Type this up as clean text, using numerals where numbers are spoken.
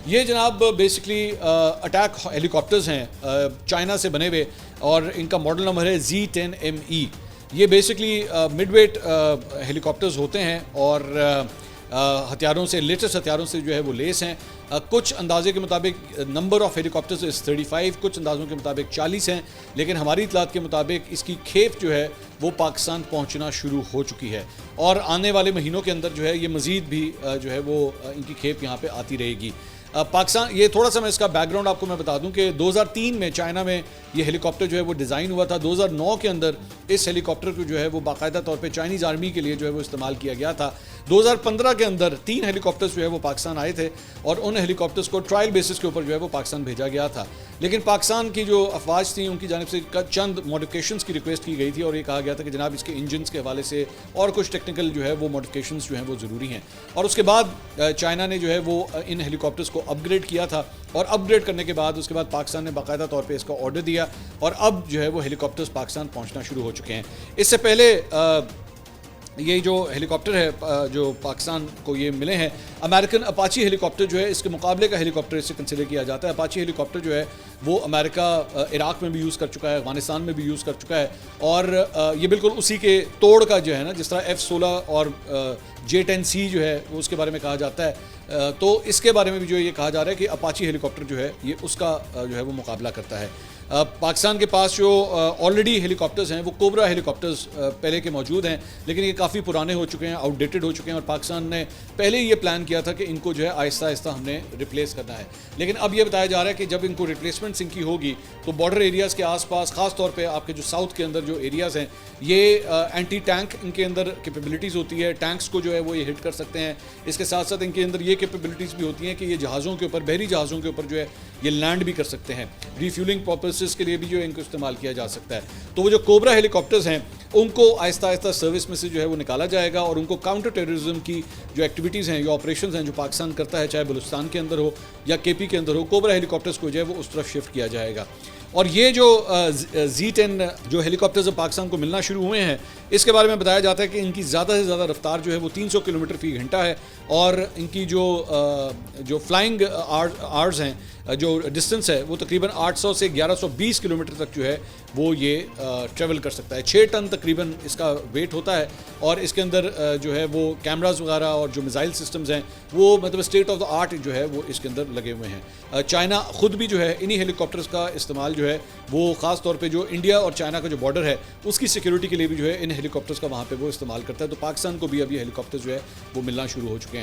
ये जनाब basically attack helicopters हैं चाइना से बने हुए, और इनका मॉडल नंबर है Z10ME। ये बेसिकली मिडवेट हेलीकॉप्टर्स होते हैं और हथियारों से, लेटेस्ट हथियारों से जो है वो लेस हैं। कुछ अंदाजे के मुताबिक नंबर ऑफ़ हेलीकॉप्टर्स इस 35, कुछ अंदाज़ों के मुताबिक 40 हैं, लेकिन हमारी इतलात के मुताबिक इसकी खेप जो है वो पाकिस्तान पहुंचना शुरू हो चुकी है, और आने वाले महीनों के अंदर जो है ये मज़ीद भी जो है वो इनकी खेप यहाँ पे आती रहेगी। पाकिस्तान, ये थोड़ा सा मैं इसका बैकग्राउंड आपको मैं बता दूं कि 2003 में चाइना में ये हेलीकॉप्टर जो है वो डिज़ाइन हुआ था। 2009 के अंदर इस हेलीकॉप्टर को जो है वो बाकायदा तौर पे चाइनीज़ आर्मी के लिए जो है वो इस्तेमाल किया गया था। 2015 के अंदर 3 हेलीकॉप्टर्स जो है वो पाकिस्तान आए थे, और उन हेलीकॉप्टर्स को ट्रायल बेसिस के ऊपर जो है वो पाकिस्तान भेजा गया था। लेकिन पाकिस्तान की जो अफवाज थी उनकी जानिब से चंद मॉडिफिकेशंस की रिक्वेस्ट की गई थी, और ये कहा गया था कि जनाब इसके इंजन्स के हवाले से और कुछ टेक्निकल जो है वो मॉडिफिकेशंस जो हैं वो ज़रूरी हैं। और उसके बाद चाइना ने जो है वो इन हेलीकॉप्टर्स को अपग्रेड किया था, और अपग्रेड करने के बाद उसके बाद पाकिस्तान ने बाकायदा तौर पे इसका ऑर्डर दिया, और अब जो है वो हेलीकॉप्टर्स पाकिस्तान पहुंचना शुरू हो चुके हैं। इससे पहले ये जो हेलीकॉप्टर है जो पाकिस्तान को ये मिले हैं, अमेरिकन अपाची हेलीकॉप्टर जो है इसके मुकाबले का हेलीकॉप्टर इसे कंसिडर किया जाता है। अपाची हेलीकॉप्टर जो है वो अमेरिका इराक़ में भी यूज़ कर चुका है, अफगानिस्तान में भी यूज़ कर चुका है, और ये बिल्कुल उसी के तोड़ का जो है ना, जिस तरह F-16 और J-10C जो है वो उसके बारे में कहा जाता है, तो इसके बारे में भी जो ये कहा जा रहा है कि अपाची हेलीकॉप्टर जो है ये उसका जो है वो मुकाबला करता है। पाकिस्तान के पास जो ऑलरेडी हेलीकॉप्टर्स हैं वो कोबरा हेलीकॉप्टर्स पहले के मौजूद हैं, लेकिन ये काफ़ी पुराने हो चुके हैं, आउटडेटेड हो चुके हैं, और पाकिस्तान ने पहले ही ये प्लान किया था कि इनको जो है आहिस्ता आहिस्ता हमने रिप्लेस करना है। लेकिन अब ये बताया जा रहा है कि जब इनको रिप्लेसमेंट्स इनकी होगी तो बॉर्डर एरियाज़ के आसपास, ख़ास तौर पे आपके जो साउथ के अंदर जो एरियाज़ हैं, ये एंटी टैंक इनके अंदर कैपेबिलिटीज़ होती है, टैंक्स को जो है वो ये हिट कर सकते हैं। इसके साथ साथ इनके अंदर ये कैपेबिलिटीज़ भी होती हैं कि ये जहाज़ों के ऊपर, बहरी जहाज़ों के ऊपर जो है ये लैंड भी कर सकते हैं। रिफ्यूलिंग पर्पसेस के लिए भी जो इनको इस्तेमाल किया जा सकता है। तो वो जो कोबरा हेलीकॉप्टर्स हैं उनको आहिस्ता आहिस्ता सर्विस में से जो है वो निकाला जाएगा, और उनको काउंटर टेररिज्म की जो एक्टिविटीज़ हैं, जो ऑपरेशंस हैं जो पाकिस्तान करता है, चाहे बलूचिस्तान के अंदर हो या KP के अंदर हो, कोबरा हेलीकॉप्टर्स को जो है वो उस तरफ शिफ्ट किया जाएगा। और ये जो Z10 जो हेलीकॉप्टर्स पाकिस्तान को मिलना शुरू हुए हैं, इसके बारे में बताया जाता है कि इनकी ज़्यादा से ज़्यादा रफ्तार जो है वो 300 किलोमीटर फ़ी घंटा है, और इनकी जो फ्लाइंग आवर्स हैं, जो डिस्टेंस है वो तकरीबन 800 से 1120 किलोमीटर तक जो है वो ये ट्रैवल कर सकता है। 6 टन तकरीबन इसका वेट होता है, और इसके अंदर जो है वो कैमराज वगैरह और जो मिसाइल सिस्टम्स हैं वो मतलब स्टेट ऑफ द आर्ट जो है वो इसके अंदर लगे हुए हैं। चाइना ख़ुद भी जो है इन्हीं हेलीकॉप्टर्स का इस्तेमाल जो है वो ख़ास तौर पे जो इंडिया और चाइना का जो बॉर्डर है उसकी सिक्योरिटी के लिए भी जो है इन हेलीकॉप्टर्स का वहाँ पे वो इस्तेमाल करता है। तो पाकिस्तान को भी अब ये हेलीकॉप्टर्स जो है वो मिलना शुरू हो चुके हैं।